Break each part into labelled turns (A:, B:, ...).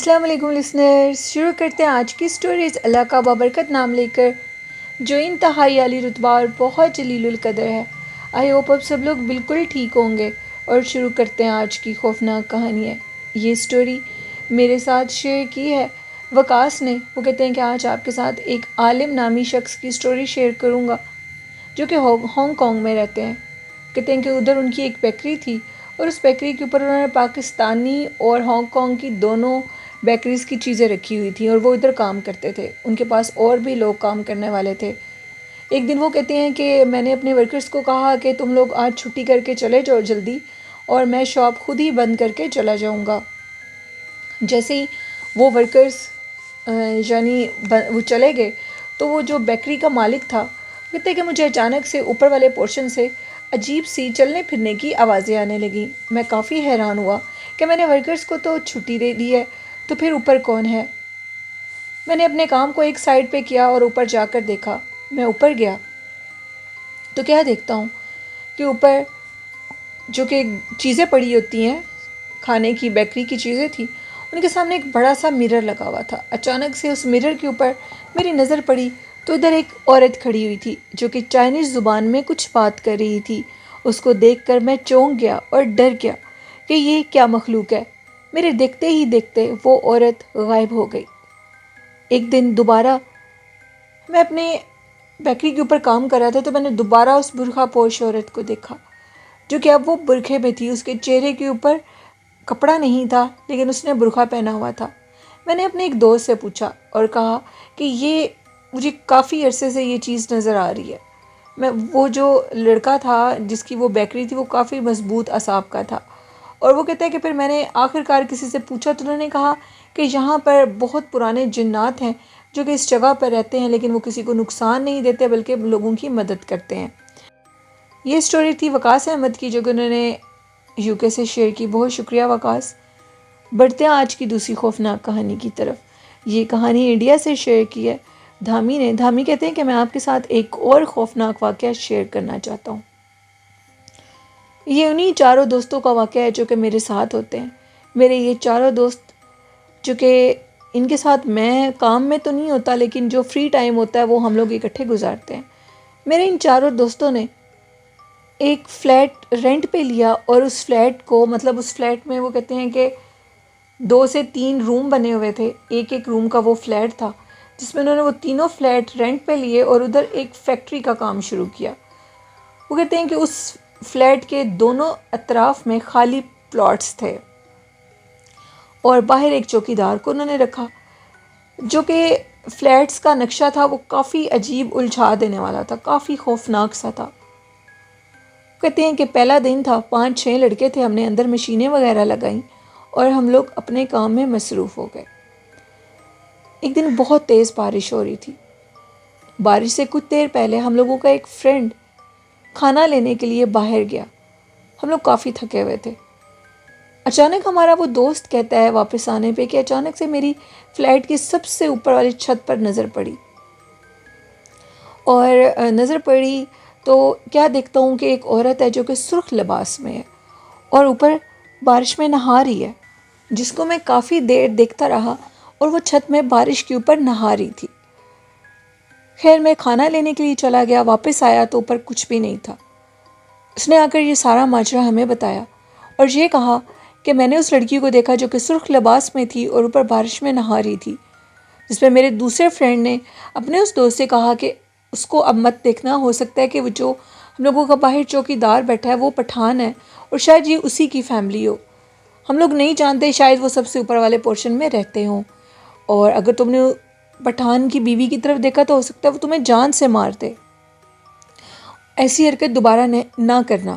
A: السلام علیکم لسنرز، شروع کرتے ہیں آج کی سٹوریز اللہ کا بابرکت نام لے کر جو انتہائی عالی رتبہ اور بہت جلیل القدر ہے۔ آئی ہوپ اب سب لوگ بالکل ٹھیک ہوں گے اور شروع کرتے ہیں آج کی خوفناک کہانی ہے۔ یہ سٹوری میرے ساتھ شیئر کی ہے وقاص نے۔ وہ کہتے ہیں کہ آج آپ کے ساتھ ایک عالم نامی شخص کی سٹوری شیئر کروں گا جو کہ ہانگ کانگ میں رہتے ہیں۔ کہتے ہیں کہ ادھر ان کی ایک بیکری تھی اور اس بیکری کے اوپر انہوں نے پاکستانی اور ہانگ کانگ کی دونوں بیکریز کی چیزیں رکھی ہوئی تھیں اور وہ ادھر کام کرتے تھے۔ ان کے پاس اور بھی لوگ کام کرنے والے تھے۔ ایک دن وہ کہتے ہیں کہ میں نے اپنے ورکرز کو کہا کہ تم لوگ آج چھٹی کر کے چلے جاؤ جلدی، اور میں شاپ خود ہی بند کر کے چلا جاؤں گا۔ جیسے ہی وہ ورکرز وہ چلے گئے تو وہ جو بیکری کا مالک تھا کہتے ہیں کہ مجھے اچانک سے اوپر والے پورشن سے عجیب سی چلنے پھرنے کی آوازیں آنے لگیں۔ میں کافی حیران ہوا کہ میں نے ورکرز کو تو چھٹی دے دی ہے، تو پھر اوپر کون ہے؟ میں نے اپنے کام کو ایک سائڈ پہ کیا اور اوپر جا کر دیکھا۔ میں اوپر گیا تو کیا دیکھتا ہوں کہ اوپر جو کہ چیزیں پڑی ہوتی ہیں کھانے کی، بیکری کی چیزیں تھیں، ان کے سامنے ایک بڑا سا مرر لگا ہوا تھا۔ اچانک سے اس مرر کے اوپر میری نظر پڑی تو ادھر ایک عورت کھڑی ہوئی تھی جو کہ چائنیز زبان میں کچھ بات کر رہی تھی۔ اس کو دیکھ کر میں چونک گیا اور ڈر گیا کہ یہ کیا مخلوق ہے۔ میرے دیکھتے ہی دیکھتے وہ عورت غائب ہو گئی۔ ایک دن دوبارہ میں اپنے بیکری کے اوپر کام کر رہا تھا تو میں نے دوبارہ اس برقع پوش عورت کو دیکھا جو کہ اب وہ برقعے میں تھی۔ اس کے چہرے کے اوپر کپڑا نہیں تھا لیکن اس نے برقع پہنا ہوا تھا۔ میں نے اپنے ایک دوست سے پوچھا اور کہا کہ یہ مجھے کافی عرصے سے یہ چیز نظر آ رہی ہے۔ وہ جو لڑکا تھا جس کی وہ بیکری تھی وہ کافی مضبوط اعصاب کا تھا، اور وہ کہتا ہے کہ پھر میں نے آخرکار کسی سے پوچھا تو انہوں نے کہا کہ یہاں پر بہت پرانے جنات ہیں جو کہ اس جگہ پر رہتے ہیں، لیکن وہ کسی کو نقصان نہیں دیتے بلکہ لوگوں کی مدد کرتے ہیں۔ یہ سٹوری تھی وقاص احمد کی جو کہ انہوں نے یو کے سے شیئر کی۔ بہت شکریہ وقاص۔ بڑھتے ہیں آج کی دوسری خوفناک کہانی کی طرف۔ یہ کہانی انڈیا سے شیئر کی ہے دھامی نے۔ دھامی کہتے ہیں کہ میں آپ کے ساتھ ایک اور خوفناک واقعہ شیئر کرنا چاہتا ہوں۔ یہ انہی چاروں دوستوں کا واقعہ ہے جو کہ میرے ساتھ ہوتے ہیں۔ میرے یہ چاروں دوست جو کہ ان کے ساتھ میں کام میں تو نہیں ہوتا لیکن جو فری ٹائم ہوتا ہے وہ ہم لوگ اکٹھے گزارتے ہیں۔ میرے ان چاروں دوستوں نے ایک فلیٹ رینٹ پہ لیا، اور اس فلیٹ کو اس فلیٹ میں وہ کہتے ہیں کہ 2 سے 3 روم بنے ہوئے تھے۔ ایک ایک روم کا وہ فلیٹ تھا جس میں انہوں نے وہ تینوں فلیٹ رینٹ پہ لیے اور ادھر ایک فیکٹری کا کام شروع کیا۔ وہ کہتے ہیں کہ اس فلیٹ کے دونوں اطراف میں خالی پلاٹس تھے اور باہر ایک چوکیدار کو انہوں نے رکھا جو کہ فلیٹس کا نقشہ تھا وہ کافی عجیب الجھا دینے والا تھا، کافی خوفناک سا تھا۔ کہتے ہیں کہ پہلا دن تھا، 5-6 لڑکے تھے، ہم نے اندر مشینیں وغیرہ لگائیں اور ہم لوگ اپنے کام میں مصروف ہو گئے۔ ایک دن بہت تیز بارش ہو رہی تھی۔ بارش سے کچھ دیر پہلے ہم لوگوں کا ایک فرینڈ کھانا لینے کے لیے باہر گیا۔ ہم لوگ کافی تھکے ہوئے تھے۔ اچانک ہمارا وہ دوست کہتا ہے واپس آنے پہ کہ اچانک سے میری فلیٹ کی سب سے اوپر والی چھت پر نظر پڑی، اور نظر پڑی تو کیا دیکھتا ہوں کہ ایک عورت ہے جو کہ سرخ لباس میں ہے اور اوپر بارش میں نہا رہی ہے، جس کو میں کافی دیر دیکھتا رہا، اور وہ چھت میں بارش کے اوپر نہا رہی تھی۔ خیر میں کھانا لینے کے لیے چلا گیا، واپس آیا تو اوپر کچھ بھی نہیں تھا۔ اس نے آ کر یہ سارا ماجرا ہمیں بتایا اور یہ کہا کہ میں نے اس لڑکی کو دیکھا جو کہ سرخ لباس میں تھی اور اوپر بارش میں نہا رہی تھی، جس پہ میرے دوسرے فرینڈ نے اپنے اس دوست سے کہا کہ اس کو اب مت دیکھنا، ہو سکتا ہے کہ وہ جو ہم لوگوں کا باہر چوکیدار بیٹھا ہے وہ پٹھان ہے اور شاید یہ اسی کی فیملی ہو، ہم لوگ نہیں جانتے، شاید وہ سب سے اوپر والے پورشن میں رہتے ہوں، اور اگر تم نے پٹھان کی بیوی کی طرف دیکھا تو ہو سکتا ہے وہ تمہیں جان سے مار دے، ایسی حرکت دوبارہ نہ کرنا۔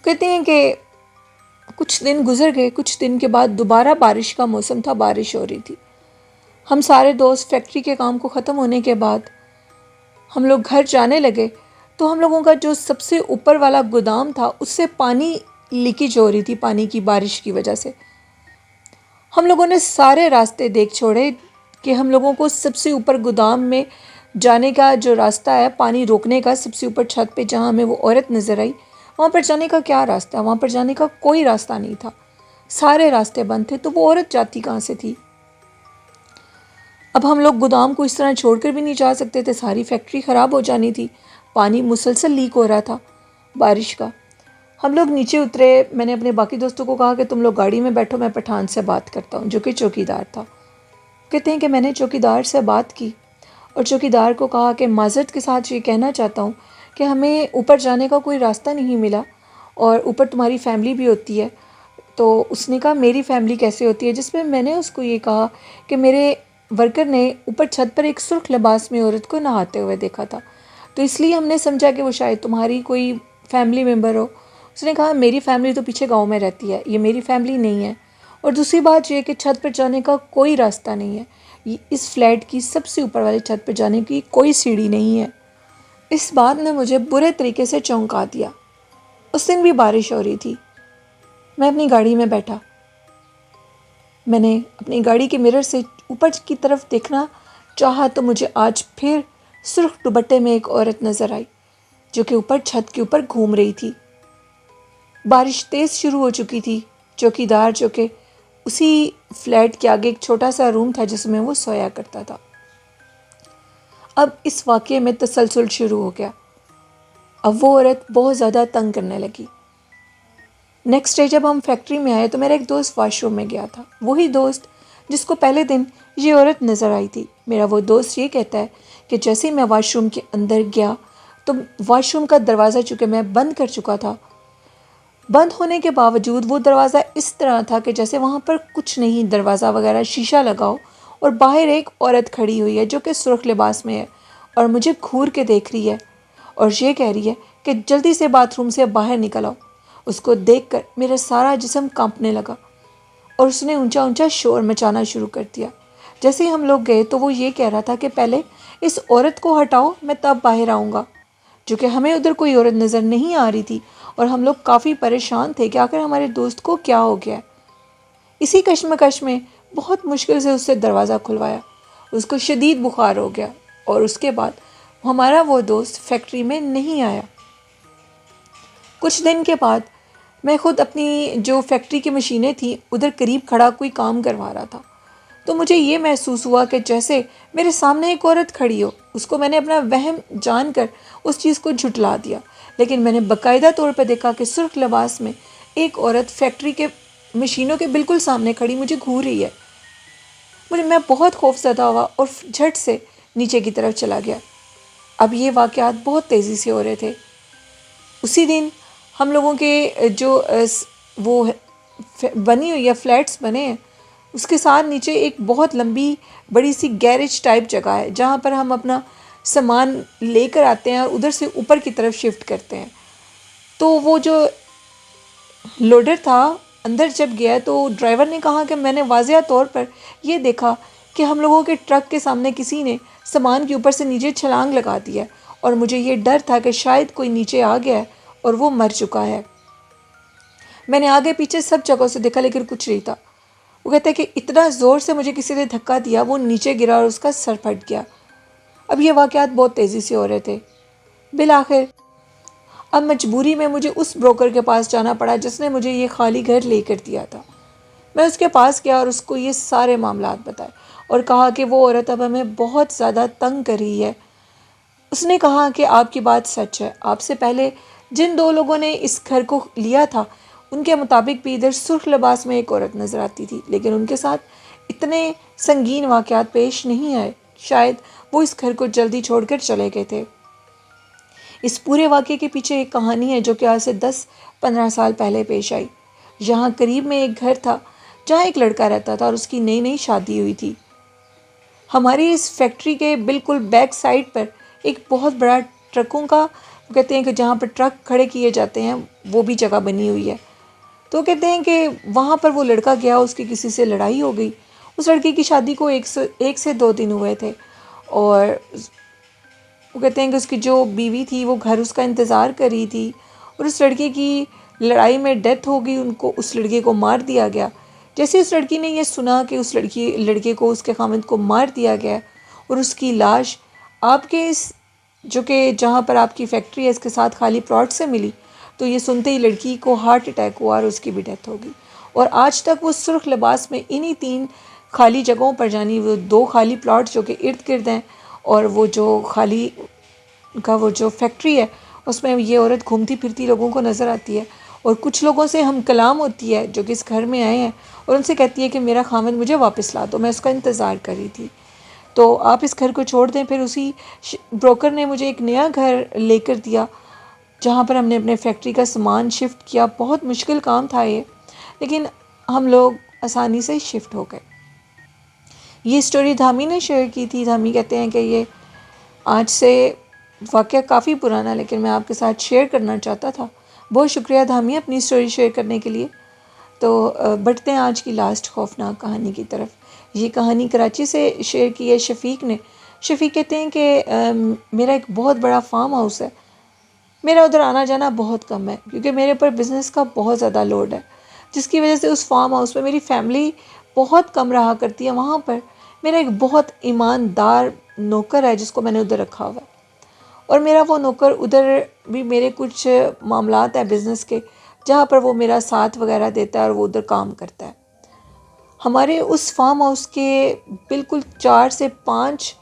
A: کہتے ہیں کہ کچھ دن گزر گئے، کچھ دن کے بعد دوبارہ بارش کا موسم تھا، بارش ہو رہی تھی۔ ہم سارے دوست فیکٹری کے کام کو ختم ہونے کے بعد ہم لوگ گھر جانے لگے تو ہم لوگوں کا جو سب سے اوپر والا گودام تھا اس سے پانی لیکیج ہو رہی تھی، پانی کی بارش کی وجہ سے۔ ہم لوگوں نے سارے راستے دیکھ چھوڑے کہ ہم لوگوں کو سب سے اوپر گودام میں جانے کا جو راستہ ہے پانی روکنے کا، سب سے اوپر چھت پہ جہاں ہمیں وہ عورت نظر آئی، وہاں پر جانے کا کیا راستہ ہے؟ وہاں پر جانے کا کوئی راستہ نہیں تھا۔ سارے راستے بند تھے، تو وہ عورت جاتی کہاں سے تھی؟ اب ہم لوگ گودام کو اس طرح چھوڑ کر بھی نہیں جا سکتے تھے، ساری فیکٹری خراب ہو جانی تھی، پانی مسلسل لیک ہو رہا تھا بارش کا۔ ہم لوگ نیچے اترے، میں نے اپنے باقی دوستوں کو کہا کہ تم لوگ گاڑی میں بیٹھو، میں پٹھان سے بات کرتا ہوں جو کہ چوکی دار تھا۔ کہتے ہیں کہ میں نے چوکی دار سے بات کی اور چوکی دار کو کہا کہ معذرت کے ساتھ یہ کہنا چاہتا ہوں کہ ہمیں اوپر جانے کا کوئی راستہ نہیں ملا، اور اوپر تمہاری فیملی بھی ہوتی ہے۔ تو اس نے کہا میری فیملی کیسے ہوتی ہے، جس میں میں نے اس کو یہ کہا کہ میرے ورکر نے اوپر چھت پر ایک سرخ لباس میں عورت کو نہاتے ہوئے دیکھا تھا، تو اس لیے ہم نے سمجھا کہ وہ شاید تمہاری کوئی فیملی ممبر ہو۔ اس نے کہا میری فیملی تو پیچھے گاؤں میں رہتی ہے، یہ میری فیملی نہیں ہے، اور دوسری بات یہ کہ چھت پر جانے کا کوئی راستہ نہیں ہے، اس فلیٹ کی سب سے اوپر والے چھت پہ جانے کی کوئی سیڑھی نہیں ہے۔ اس بات نے مجھے برے طریقے سے چونکا دیا۔ اس دن بھی بارش ہو رہی تھی۔ میں اپنی گاڑی میں بیٹھا، میں نے اپنی گاڑی کے مرر سے اوپر کی طرف دیکھنا چاہا تو مجھے آج پھر سرخ دوپٹے میں ایک عورت نظر آئی جو کہ اوپر چھت کے اوپر گھوم رہی تھی۔ بارش تیز شروع ہو چکی تھی۔ چوکی دار جو کہ اسی فلیٹ کے آگے ایک چھوٹا سا روم تھا جس میں وہ سویا کرتا تھا، اب اس واقعے میں تسلسل شروع ہو گیا۔ اب وہ عورت بہت زیادہ تنگ کرنے لگی۔ نیکسٹ ڈے جب ہم فیکٹری میں آئے تو میرا ایک دوست واش روم میں گیا تھا، وہی دوست جس کو پہلے دن یہ عورت نظر آئی تھی۔ میرا وہ دوست یہ کہتا ہے کہ جیسے ہی میں واش روم کے اندر گیا تو واش روم کا دروازہ چونکہ میں بند کر چکا تھا، بند ہونے کے باوجود وہ دروازہ اس طرح تھا کہ جیسے وہاں پر کچھ نہیں، دروازہ وغیرہ شیشہ لگا ہو، اور باہر ایک عورت کھڑی ہوئی ہے جو کہ سرخ لباس میں ہے اور مجھے گھور کے دیکھ رہی ہے اور یہ کہہ رہی ہے کہ جلدی سے باتھ روم سے باہر نکل آؤ۔ اس کو دیکھ کر میرا سارا جسم کانپنے لگا اور اس نے اونچا اونچا شور مچانا شروع کر دیا۔ جیسے ہی ہم لوگ گئے تو وہ یہ کہہ رہا تھا کہ پہلے اس عورت کو ہٹاؤ، میں تب باہر آؤں گا، جو کہ ہمیں ادھر کوئی عورت نظر نہیں آ رہی تھی اور ہم لوگ کافی پریشان تھے کہ آخر ہمارے دوست کو کیا ہو گیا ہے۔ اسی کشمکش میں بہت مشکل سے اس سے دروازہ کھلوایا، اس کو شدید بخار ہو گیا اور اس کے بعد ہمارا وہ دوست فیکٹری میں نہیں آیا۔ کچھ دن کے بعد میں خود اپنی جو فیکٹری کی مشینیں تھیں ادھر قریب کھڑا کوئی کام کروا رہا تھا، تو مجھے یہ محسوس ہوا کہ جیسے میرے سامنے ایک عورت کھڑی ہو۔ اس کو میں نے اپنا وہم جان کر اس چیز کو جھٹلا دیا، لیکن میں نے باقاعدہ طور پہ دیکھا کہ سرخ لباس میں ایک عورت فیکٹری کے مشینوں کے بالکل سامنے کھڑی مجھے گھور رہی ہے۔ میں بہت خوف زدہ ہوا اور جھٹ سے نیچے کی طرف چلا گیا۔ اب یہ واقعات بہت تیزی سے ہو رہے تھے۔ اسی دن ہم لوگوں کے جو وہ بنی ہوئی ہے فلیٹس بنے ہیں، اس کے ساتھ نیچے ایک بہت لمبی بڑی سی گیریج ٹائپ جگہ ہے جہاں پر ہم اپنا سامان لے کر آتے ہیں اور ادھر سے اوپر کی طرف شفٹ کرتے ہیں۔ تو وہ جو لوڈر تھا اندر جب گیا تو ڈرائیور نے کہا کہ میں نے واضح طور پر یہ دیکھا کہ ہم لوگوں کے ٹرک کے سامنے کسی نے سامان کے اوپر سے نیچے چھلانگ لگا دی ہے، اور مجھے یہ ڈر تھا کہ شاید کوئی نیچے آ گیا ہے اور وہ مر چکا ہے۔ میں نے آگے پیچھے سب جگہوں سے دیکھا لیکن کچھ نہیں تھا۔ وہ کہتا ہے کہ اتنا زور سے مجھے کسی نے دھکا دیا، وہ نیچے گرا اور اس کا سر پھٹ گیا۔ اب یہ واقعات بہت تیزی سے ہو رہے تھے۔ بالآخر اب مجبوری میں مجھے اس بروکر کے پاس جانا پڑا جس نے مجھے یہ خالی گھر لے کر دیا تھا۔ میں اس کے پاس گیا اور اس کو یہ سارے معاملات بتائے اور کہا کہ وہ عورت اب ہمیں بہت زیادہ تنگ کر رہی ہے۔ اس نے کہا کہ آپ کی بات سچ ہے، آپ سے پہلے جن دو لوگوں نے اس گھر کو لیا تھا ان کے مطابق بھی ادھر سرخ لباس میں ایک عورت نظر آتی تھی، لیکن ان کے ساتھ اتنے سنگین واقعات پیش نہیں آئے، شاید وہ اس گھر کو جلدی چھوڑ کر چلے گئے تھے۔ اس پورے واقعے کے پیچھے ایک کہانی ہے جو کہ آج سے 10-15 سال پہلے پیش آئی۔ یہاں قریب میں ایک گھر تھا جہاں ایک لڑکا رہتا تھا اور اس کی نئی نئی شادی ہوئی تھی۔ ہماری اس فیکٹری کے بالکل بیک سائڈ پر ایک بہت بڑا ٹرکوں کا کہتے ہیں کہ جہاں پر ٹرک کھڑے کیے جاتے ہیں وہ بھی جگہ بنی ہوئی ہے۔ تو کہتے ہیں کہ وہاں پر وہ لڑکا گیا، اس کی کسی سے لڑائی ہو گئی۔ اس لڑکی کی شادی کو 1 سے 2 دن ہوئے تھے، اور وہ کہتے ہیں کہ اس کی جو بیوی تھی وہ گھر اس کا انتظار کر رہی تھی، اور اس لڑکے کی لڑائی میں ڈیتھ ہو گئی، اس لڑکے کو مار دیا گیا۔ جیسے اس لڑکی نے یہ سنا کہ اس لڑکے کو اس کے خاوند کو مار دیا گیا اور اس کی لاش آپ کے اس جو کہ جہاں پر آپ کی فیکٹری ہے اس کے ساتھ خالی پلاٹ سے ملی، تو یہ سنتے ہی لڑکی کو ہارٹ اٹیک ہوا اور اس کی بھی ڈیتھ ہو گئی۔ اور آج تک وہ سرخ لباس میں انہی 3 خالی جگہوں پر، جانی وہ 2 خالی پلاٹ جو کہ ارد گرد ہیں، اور وہ جو خالی کا وہ جو فیکٹری ہے اس میں یہ عورت گھومتی پھرتی لوگوں کو نظر آتی ہے، اور کچھ لوگوں سے ہم کلام ہوتی ہے جو کہ اس گھر میں آئے ہیں، اور ان سے کہتی ہے کہ میرا خاوند مجھے واپس لا دو، میں اس کا انتظار کر رہی تھی، تو آپ اس گھر کو چھوڑ دیں۔ پھر اسی بروکر نے مجھے ایک نیا گھر لے کر دیا جہاں پر ہم نے اپنے فیکٹری کا سامان شفٹ کیا۔ بہت مشکل کام تھا یہ، لیکن ہم لوگ آسانی سے شفٹ ہو گئے۔ یہ سٹوری دھامی نے شیئر کی تھی۔ دھامی کہتے ہیں کہ یہ آج سے واقعہ کافی پرانا، لیکن میں آپ کے ساتھ شیئر کرنا چاہتا تھا۔ بہت شکریہ دھامی اپنی سٹوری شیئر کرنے کے لیے۔ تو بڑھتے ہیں آج کی لاسٹ خوفناک کہانی کی طرف۔ یہ کہانی کراچی سے شیئر کی ہے شفیق نے۔ شفیق کہتے ہیں کہ میرا ایک بہت بڑا فارم ہاؤس ہے، میرا ادھر آنا جانا بہت کم ہے کیونکہ میرے اوپر بزنس کا بہت زیادہ لوڈ ہے، جس کی وجہ سے اس فارم ہاؤس میں میری فیملی بہت کم رہا کرتی ہے۔ وہاں پر میرا ایک بہت ایماندار نوکر ہے جس کو میں نے ادھر رکھا ہوا ہے، اور میرا وہ نوکر ادھر بھی میرے کچھ معاملات ہیں بزنس کے جہاں پر وہ میرا ساتھ وغیرہ دیتا ہے اور وہ ادھر کام کرتا ہے۔ ہمارے اس فارم ہاؤس کے بالکل 4 سے 5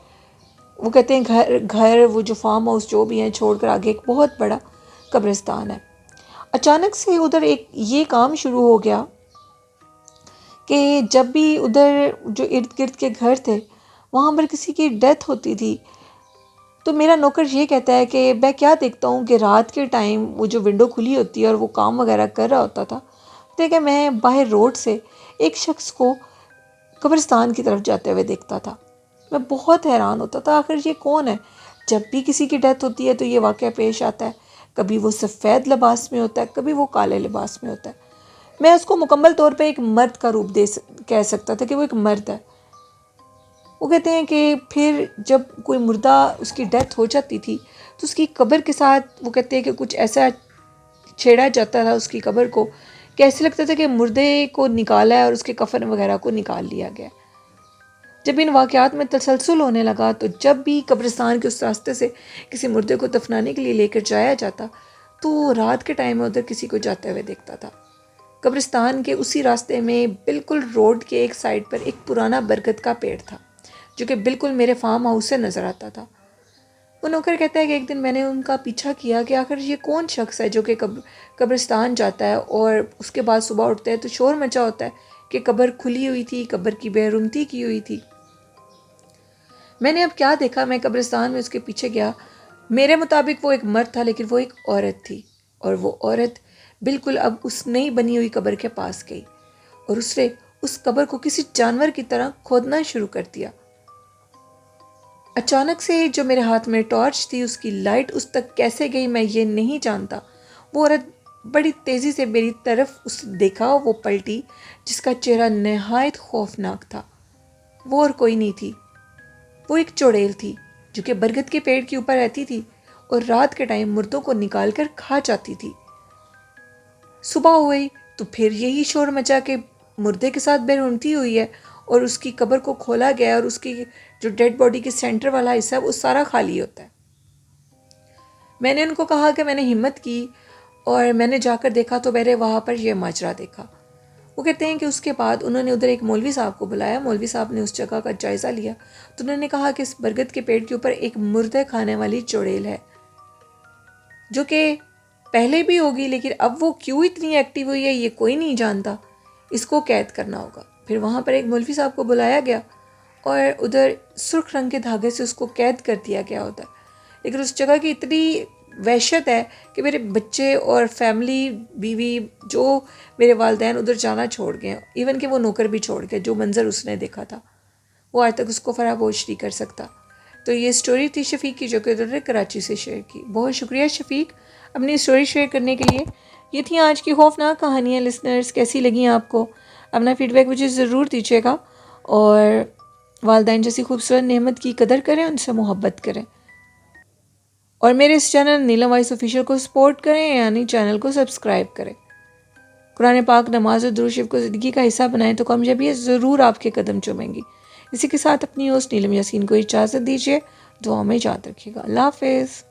A: وہ کہتے ہیں گھر وہ جو فارم ہاؤس جو بھی ہیں چھوڑ کر آگے ایک بہت بڑا قبرستان ہے۔ اچانک سے ادھر ایک یہ کام شروع ہو گیا کہ جب بھی ادھر جو ارد گرد کے گھر تھے وہاں پر کسی کی ڈیتھ ہوتی تھی تو میرا نوکر یہ کہتا ہے کہ میں کیا دیکھتا ہوں کہ رات کے ٹائم وہ جو ونڈو کھلی ہوتی ہے اور وہ کام وغیرہ کر رہا ہوتا تھا، کہ میں باہر روڈ سے ایک شخص کو قبرستان کی طرف جاتے ہوئے دیکھتا تھا۔ میں بہت حیران ہوتا تھا آخر یہ کون ہے۔ جب بھی کسی کی ڈیتھ ہوتی ہے تو یہ واقعہ پیش آتا ہے، کبھی وہ سفید لباس میں ہوتا ہے، کبھی وہ کالے لباس میں ہوتا ہے۔ میں اس کو مکمل طور پہ ایک مرد کا روپ کہہ سکتا تھا کہ وہ ایک مرد ہے۔ وہ کہتے ہیں کہ پھر جب کوئی مردہ اس کی ڈیتھ ہو جاتی تھی تو اس کی قبر کے ساتھ وہ کہتے ہیں کہ کچھ ایسا چھیڑا جاتا تھا اس کی قبر کو کہ ایسے لگتا تھا کہ مردے کو نکالا ہے اور اس کے کفن وغیرہ کو نکال لیا گیا۔ جب ان واقعات میں تسلسل ہونے لگا تو جب بھی قبرستان کے اس راستے سے کسی مردے کو دفنانے کے لیے لے کر جایا جاتا تو رات کے ٹائم میں ادھر کسی کو جاتے ہوئے دیکھتا تھا۔ قبرستان کے اسی راستے میں بالکل روڈ کے ایک سائڈ پر ایک پرانا برگد کا پیڑ تھا جو کہ بالکل میرے فارم ہاؤس سے نظر آتا تھا۔ وہ نوکر کہتا ہے کہ ایک دن میں نے ان کا پیچھا کیا کہ آخر یہ کون شخص ہے جو کہ قبرستان جاتا ہے اور اس کے بعد صبح اٹھتا ہے تو شور مچا ہوتا ہے کہ قبر کھلی ہوئی تھی، قبر کی بے رحمتی کی ہوئی تھی۔ میں نے اب کیا دیکھا، میں قبرستان میں اس کے پیچھے گیا۔ میرے مطابق وہ ایک مرد تھا لیکن وہ ایک عورت تھی، اور وہ عورت بالکل اب اس نئی بنی ہوئی قبر کے پاس گئی اور اس نے اس قبر کو کسی جانور کی طرح کھودنا شروع کر دیا۔ اچانک سے جو میرے ہاتھ میں ٹارچ تھی اس کی لائٹ اس تک کیسے گئی میں یہ نہیں جانتا۔ وہ عورت بڑی تیزی سے میری طرف اس دیکھا، وہ پلٹی جس کا چہرہ نہایت خوفناک تھا۔ وہ اور کوئی نہیں تھی، وہ ایک چڑیل تھی جو کہ برگد کے پیڑ کے اوپر رہتی تھی اور رات کے ٹائم مردوں کو نکال کر کھا جاتی تھی۔ صبح ہوئی تو پھر یہی شور مچا کہ مردے کے ساتھ بے رحمتی ہوئی ہے اور اس کی قبر کو کھولا گیا اور اس کی جو ڈیڈ باڈی کے سینٹر والا حصہ ہے وہ سارا خالی ہوتا ہے۔ میں نے ان کو کہا کہ میں نے ہمت کی اور میں نے جا کر دیکھا تو میں نے وہاں پر یہ ماجرا دیکھا۔ وہ کہتے ہیں کہ اس کے بعد انہوں نے ادھر ایک مولوی صاحب کو بلایا۔ مولوی صاحب نے اس جگہ کا جائزہ لیا تو انہوں نے کہا کہ اس برگد کے پیڑ کے اوپر ایک مردے کھانے والی چڑیل ہے جو کہ پہلے بھی ہوگی لیکن اب وہ کیوں اتنی ایکٹیو ہوئی ہے یہ کوئی نہیں جانتا، اس کو قید کرنا ہوگا۔ پھر وہاں پر ایک مولوی صاحب کو بلایا گیا اور ادھر سرخ رنگ کے دھاگے سے اس کو قید کر دیا گیا ادھر، لیکن اس جگہ کی اتنی وحشت ہے کہ میرے بچے اور فیملی بیوی جو میرے والدین ادھر جانا چھوڑ گئے، ایون کہ وہ نوکر بھی چھوڑ گئے۔ جو منظر اس نے دیکھا تھا وہ آج تک اس کو فراموش نہیں کر سکتا۔ تو یہ سٹوری تھی شفیق کی جو کہ ادھر نے کراچی سے شیئر کی۔ بہت شکریہ شفیق اپنی سٹوری شیئر کرنے کے لیے۔ یہ تھیں آج کی خوفناک کہانیاں۔ لسنرز کیسی لگیں آپ کو؟ اپنا فیڈ بیک مجھے ضرور دیجیے گا، اور والدین جیسی خوبصورت نعمت کی قدر کریں، ان سے محبت کریں، اور میرے اس چینل نیلم وائس آفیشیل کو سپورٹ کریں، یعنی چینل کو سبسکرائب کریں۔ قرآن پاک، نماز اور درود شریف کو زندگی کا حصہ بنائیں تو کامیابی ضرور آپ کے قدم چومیں گی۔ اسی کے ساتھ اپنی ہوسٹ نیلم یاسین کو اجازت دیجیے۔ دعا میں یاد رکھیے گا۔ اللہ حافظ۔